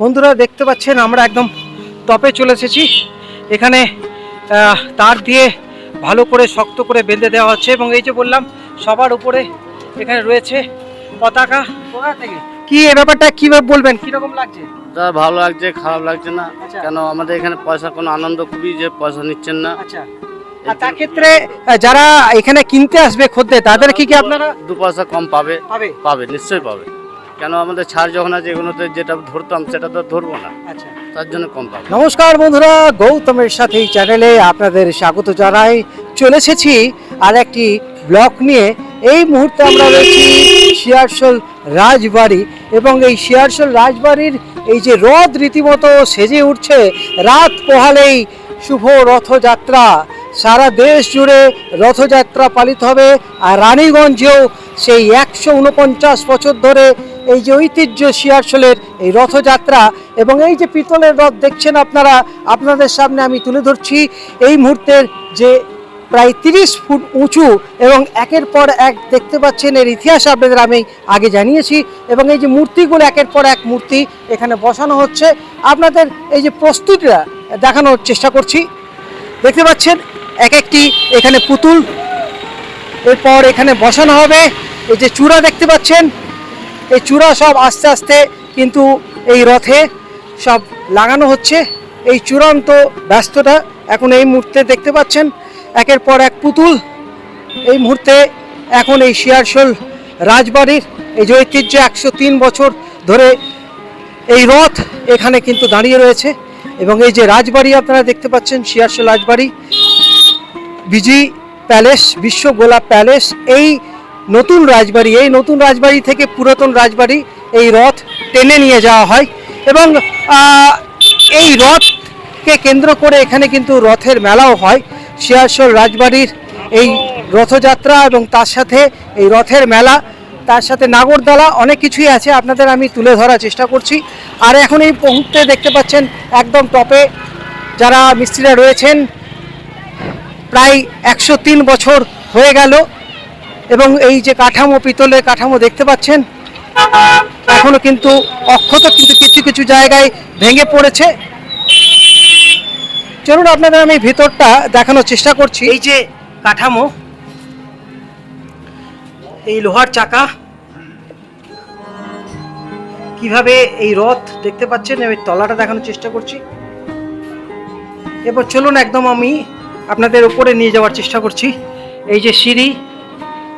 বন্ধুরা দেখতে পাচ্ছেন আমরা একদম টপে চলে এসেছি। এখানে তার দিয়ে ভালো করে শক্ত করে বেঁধে দেওয়া হচ্ছে এবং এই যে বললাম সবার উপরে এখানে রয়েছে পতাকা। কি এই ব্যাপারটা কিভাবে বলবেন, কিরকম লাগছে? ভালো লাগছে, খারাপ লাগছে না। কেন আমাদের এখানে পয়সা কোনো আনন্দ খুবই যে পয়সা নিচ্ছেন না। আচ্ছা, আর তার ক্ষেত্রে যারা এখানে কিনতে আসবে খদ্দের তাদের কি আপনারা 2 পয়সা কম পাবে? পাবে, নিশ্চয়ই পাবে। কেন আমাদের ছাড় যখন আছে এগুলোতে যেটা ধরতাম সেটা তো ধরবো না। আচ্ছা, তার জন্য কম পাবে। নমস্কার বন্ধুরা, গৌতমের সাথে এই চ্যানেলে আপনাদের স্বাগত জানাই। চলে এসেছি আর একটি ব্লগ নিয়ে। এই মুহূর্তে আমরা রয়েছি শিয়ারশোল রাজবাড়ি এবং এই শিয়ারশোল রাজবাড়ির এই যে রথ রীতিমতো সেজে উঠছে। রাত পোহালেই শুভ রথযাত্রা, সারা দেশ জুড়ে রথযাত্রা পালিত হবে। আর রানীগঞ্জেও সেই 149 বছর ধরে এই যে ঐতিহ্য শিয়ারশোলের এই রথযাত্রা এবং এই যে পিতলের রথ দেখছেন আপনারা, আপনাদের সামনে আমি তুলে ধরছি। এই মুহূর্তের যে প্রায় 30 ফুট উঁচু এবং একের পর এক দেখতে পাচ্ছেন এর ইতিহাস আপনাদের আমি আগে জানিয়েছি এবং এই যে মূর্তিগুলো একের পর এক মূর্তি এখানে বসানো হচ্ছে। আপনাদের এই যে প্রস্তুতিটা দেখানোর চেষ্টা করছি। দেখতে পাচ্ছেন এক একটি এখানে পুতুল, এরপর এখানে বসানো হবে। এই যে চূড়া দেখতে পাচ্ছেন, এই চূড়া সব আস্তে আস্তে কিন্তু এই রথে সব লাগানো হচ্ছে। এই চূড়ান্ত ব্যস্ততা এখন এই মুহূর্তে দেখতে পাচ্ছেন একের পর এক পুতুল। এই মুহূর্তে এখন এই শিয়ারশোল রাজবাড়ির এই যে ঐতিহ্য 103 বছর ধরে এই রথ এখানে কিন্তু দাঁড়িয়ে রয়েছে এবং এই যে রাজবাড়ি আপনারা দেখতে পাচ্ছেন শিয়ারশোল রাজবাড়ি, বিজি প্যালেস, বিশ্ব গোলাপ প্যালেস, এই নতুন রাজবাড়ি, এই নতুন রাজবাড়ি থেকে পুরাতন রাজবাড়ি এই রথ টেনে নিয়ে যাওয়া হয় এবং এই রথকে কেন্দ্র করে এখানে কিন্তু রথের মেলাও হয়। শিয়ারশোল রাজবাড়ির এই রথযাত্রা এবং তার সাথে এই রথের মেলা, তার সাথে নাগরদোলা, অনেক কিছুই আছে আপনাদের আমি তুলে ধরার চেষ্টা করছি। আর এখন এই মুহূর্তে দেখতে পাচ্ছেন একদম টপে যারা মিস্ত্রিরা রয়েছেন, প্রায় 103 বছর হয়ে গেল এবং এই যে কাঠামো, পিতলের কাঠামো দেখতে পাচ্ছেন এখনো কিন্তু অক্ষত, কিন্তু কিছু কিছু জায়গায় ভেঙে পড়েছে। চলুন আপনাদের আমি ভিতরটা দেখানোর চেষ্টা করছি। এই যে কাঠামো, এই লোহার চাকা, কিভাবে এই রথ দেখতে পাচ্ছেন, এই তলাটা দেখানোর চেষ্টা করছি। এবার চলুন একদম আমি আপনাদের উপরে নিয়ে যাওয়ার চেষ্টা করছি। এই যে সিঁড়ি,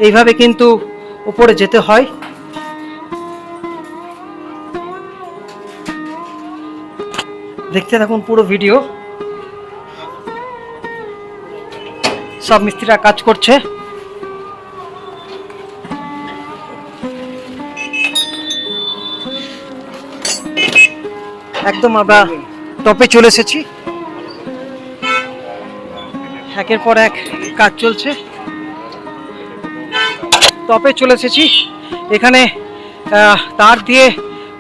এইভাবে কিন্তু উপরে যেতে হয়। দেখতে থাকুন পুরো ভিডিও। সব মিস্ত্রিরা কাজ করছে। একদম আমরা টপে চলে এসেছি, একের পর এক কাজ চলছে। টপে চলে এসেছি, এখানে তার দিয়ে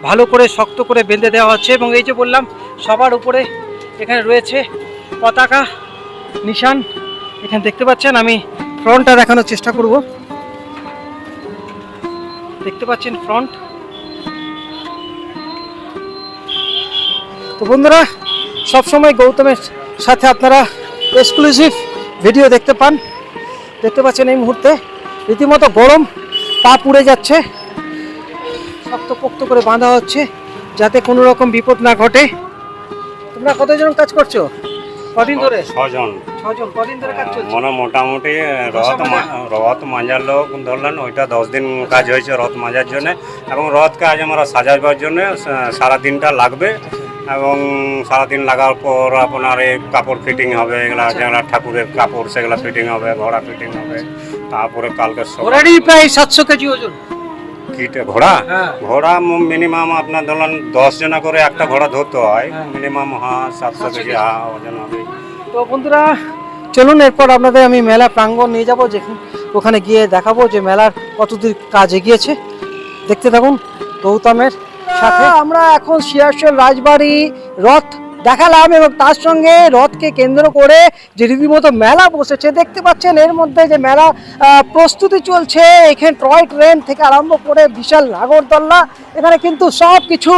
ভালো করে শক্ত করে বেঁধে দেওয়া হচ্ছে এবং এই যে বললাম সবার উপরে এখানে রয়েছে পতাকা, নিশান। এখানে দেখতে পাচ্ছেন, আমি ফ্রন্টটা দেখানোর চেষ্টা করব। দেখতে পাচ্ছেন ফ্রন্ট। তো বন্ধুরা, সবসময় গৌতমের সাথে আপনারা এক্সক্লুসিভ ভিডিও দেখতে পান। দেখতে পাচ্ছেন এই মুহূর্তে রীতিমতো গরম, পা পুড়ে যাচ্ছে। শক্তপোক্ত করে বাঁধা হচ্ছে যাতে কোনো রকম বিপদ না ঘটে। তোমরা কতজন কাজ করছো? কদিন ধরে? 6 জন। কদিন ধরে কাজ চলছে? মোটামুটি রথ মাজার লোক ধরলেন, ওইটা 10 দিন কাজ হয়েছে রথ মাজার জন্য এবং রথকে আজ আমরা সাজাবার জন্য সারা দিনটা লাগবে এবং সারাদিন লাগার পর আপনার এই কাপড় ফিটিং হবে, এগুলা যেগুলা ঠাকুরের কাপড় সেগুলা ফিটিং হবে, ঘোড়া ফিটিং হবে। তারপরে কালকে ঘোড়ারই প্রায় 700 কেজি ওজন। ঘোড়া ঘোড়া মিনিমাম আপনার ধরুন 10 জনা করে একটা ঘোড়া ধরতে হয়, মিনিমাম 700 কেজি ওজন হবে। তো বন্ধুরা চলুন এরপর আপনাদের আমি মেলা প্রাঙ্গণ নিয়ে যাব, যেখানে ওখানে গিয়ে দেখাবো যে মেলার কতদূর কাজ এগিয়েছে। দেখতে থাকুন গৌতমের সাথে। আমরা এখন শিয়ারশোল রাজবাড়ি রথ দেখালাম এবং তার সঙ্গে রথকে কেন্দ্র করে যে রীতিমতো মেলা বসেছে দেখতে পাচ্ছেন। এর মধ্যে যে মেলা প্রস্তুতি চলছে, এখানে টয় ট্রেন থেকে আরম্ভ করে বিশাল নাগরদোল্লা, এখানে কিন্তু সব কিছু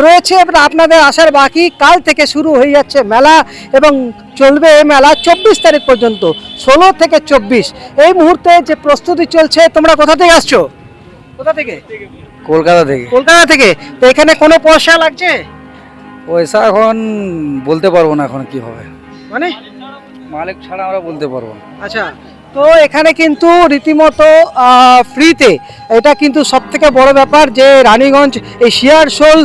রয়েছে। এবং আপনাদের আসার বাকি, কাল থেকে শুরু হয়ে যাচ্ছে মেলা এবং চলবে মেলা 24 তারিখ পর্যন্ত, 16 থেকে 24। এই মুহূর্তে যে প্রস্তুতি চলছে, তোমরা কোথা থেকে আসছো? কোথা থেকে? কলকাতা থেকে। কলকাতা থেকে। তো এখানে কোনো পয়সা লাগছে? পয়সা এখন বলতে পারবো না এখন কি হবে, মানে মালিক ছাড়া আমরা বলতে পারবো না। আচ্ছা, তো এখানে কিন্তু রীতিমতো ফ্রিতে, এটা কিন্তু সব থেকে বড় ব্যাপার যে রানীগঞ্জ এই শিয়ারশোল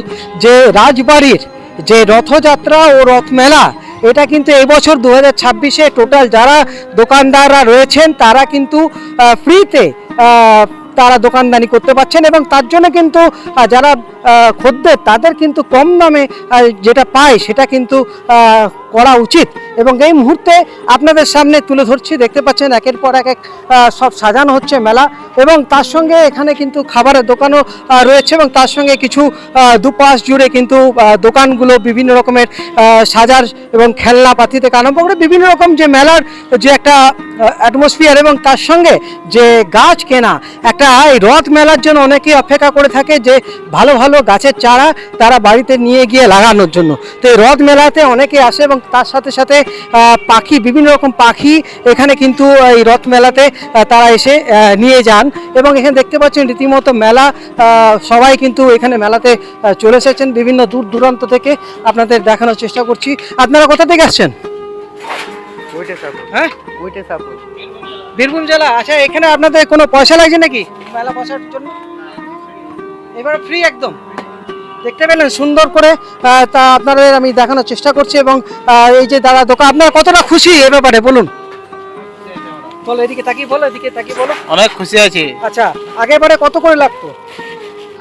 যে রাজবাড়ির যে রথযাত্রা ও রথ মেলা, এটা কিন্তু এবছর 2026-এ টোটাল যারা দোকানদাররা রয়েছেন তারা কিন্তু ফ্রিতে তারা দোকানদানি করতে পারছেন এবং তার জন্য কিন্তু যারা খদ্দের তাদের কিন্তু কম দামে যেটা পায় সেটা কিন্তু করা উচিত। এবং এই মুহূর্তে আপনাদের সামনে তুলে ধরছি, দেখতে পাচ্ছেন একের পর এক সব সাজানো হচ্ছে মেলা এবং তার সঙ্গে এখানে কিন্তু খাবারের দোকানও রয়েছে এবং তার সঙ্গে কিছু দুপাশ জুড়ে কিন্তু দোকানগুলো বিভিন্ন রকমের সাজার এবং খেলনাপাতি থেকে আরম্ভ করে বিভিন্ন রকম যে মেলার যে একটা অ্যাটমসফিয়ার এবং তার সঙ্গে যে গাছ কেনা একটা, এই রথ মেলার জন্য অনেকেই অপেক্ষা করে থাকে যে ভালো ভালো গাছের চারা তারা বাড়িতে নিয়ে গিয়ে লাগানোর জন্য। তো এই রথ মেলাতে অনেকে আসে এবং তার সাথে সাথে পাখি, বিভিন্ন রকম পাখি এখানে কিন্তু এই রথ মেলাতে তারা এসে নিয়ে যান এবং এখানে দেখতে পাচ্ছেন রীতিমতো মেলা, সবাই কিন্তু এখানে মেলাতে চলে এসেছেন বিভিন্ন দূর দূরান্ত থেকে। আপনাদের দেখানোর চেষ্টা করছি। আপনারা কোথা থেকে আসছেন? হ্যাঁ, বীরভূম জেলা। আচ্ছা, এখানে আপনাদের কোনো পয়সা লাগছে নাকি মেলা বসার জন্য? এবার ফ্রি একদম, দেখতে পেলেন সুন্দর করে। তা আপনাদের আমি দেখানোর চেষ্টা করছি এবং এই যে দাদা দোকান, আপনারা কতটা খুশি এ ব্যাপারে বলুন? বলো, এদিকে তাকিয়ে বলো, এদিকে তাকিয়ে বলো। অনেক খুশি আছি। আচ্ছা, আগেবারে কত করে লাগতো?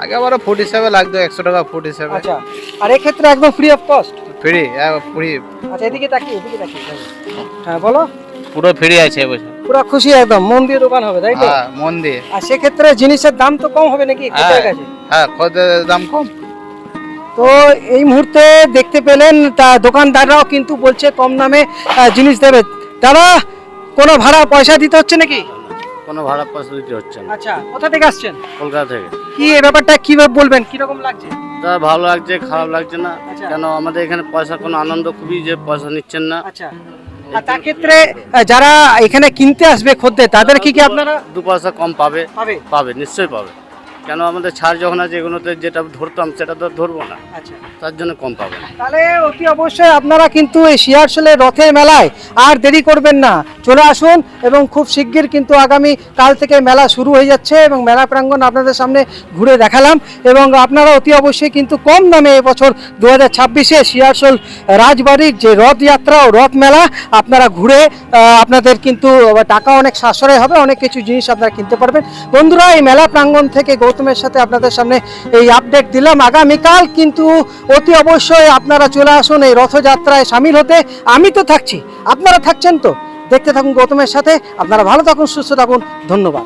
আগেবারে ফুট হিসাবে লাগতো 100 টাকা ফুট হিসাবে। আচ্ছা, আর এক্ষেত্রে একদম free of cost? Free, free. আচ্ছা, এদিকে তাকিয়ে, এদিকে তাকিয়ে। হ্যাঁ বলো। পুরো ফ্রি আছে এবছর। পুরো খুশি একদম, মন দিয়ে দোকান হবে, তাই তো? হ্যাঁ, মন দিয়ে। আর সেক্ষেত্রে জিনিসের দাম তো কম হবে নাকি খদ্দের কাছে? হ্যাঁ, খদ্দের দাম কম। তো এই মুহূর্তে দেখতে পেলেন তা দোকানদাররাও কিন্তু বলছে কম দামে জিনিস দেবে। দাদা, কোনো ভাড়া পয়সা দিতে হচ্ছে নাকি? কোনো ভাড়া পয়সা দিতে হচ্ছে না। আচ্ছা, কোথা থেকে আসছেন? কলকাতা থেকে। কি এই ব্যাপারটা কিভাবে বলবেন, কিরকম লাগছে? তা ভালো লাগছে, খারাপ লাগছে না। আচ্ছা। কেন আমাদের এখানে পয়সা কোনো আনন্দ খুবই যে পয়সা নিচ্ছেন না। আচ্ছা, আর তার ক্ষেত্রে যারা এখানে কিনতে আসবে খদ্দের, তাদের কি আপনারা 2 পয়সা কম পাবে? পাবে। পাবে, নিশ্চয়ই পাবে। কেন আমাদের ছাড় যখন আছে এগুলোতে যেটা ধরতাম সেটা তো ধরবো না, আচ্ছা, তার জন্য কম পাবে। তাহলে অতি অবশ্যই আপনারা কিন্তু এই শিয়ারশোলের রথের মেলায় আর দেরি করবেন না, চলে আসুন এবং খুব শিগগির কিন্তু আগামী কাল থেকে মেলা শুরু হয়ে যাচ্ছে এবং মেলা প্রাঙ্গণ আপনাদের সামনে ঘুরে দেখালাম এবং আপনারা অতি অবশ্যই কিন্তু কম দামে এবছর 2026-এ শিয়ারশোল রাজবাড়ির যে রথযাত্রা ও রথ মেলা আপনারা ঘুরে আপনাদের কিন্তু টাকা অনেক সাশ্রয় হবে, অনেক কিছু জিনিস আপনারা কিনতে পারবেন। বন্ধুরা, এই মেলা প্রাঙ্গণ থেকে গৌতমের সাথে আপনাদের সামনে এই আপডেট দিলাম। আগামীকাল কিন্তু অতি অবশ্যই আপনারা চলে আসুন এই রথযাত্রায় সামিল হতে। আমি তো থাকছি, আপনারা থাকছেন তো। দেখতে থাকুন গৌতমের সাথে। আপনারা ভালো থাকুন, সুস্থ থাকুন। ধন্যবাদ।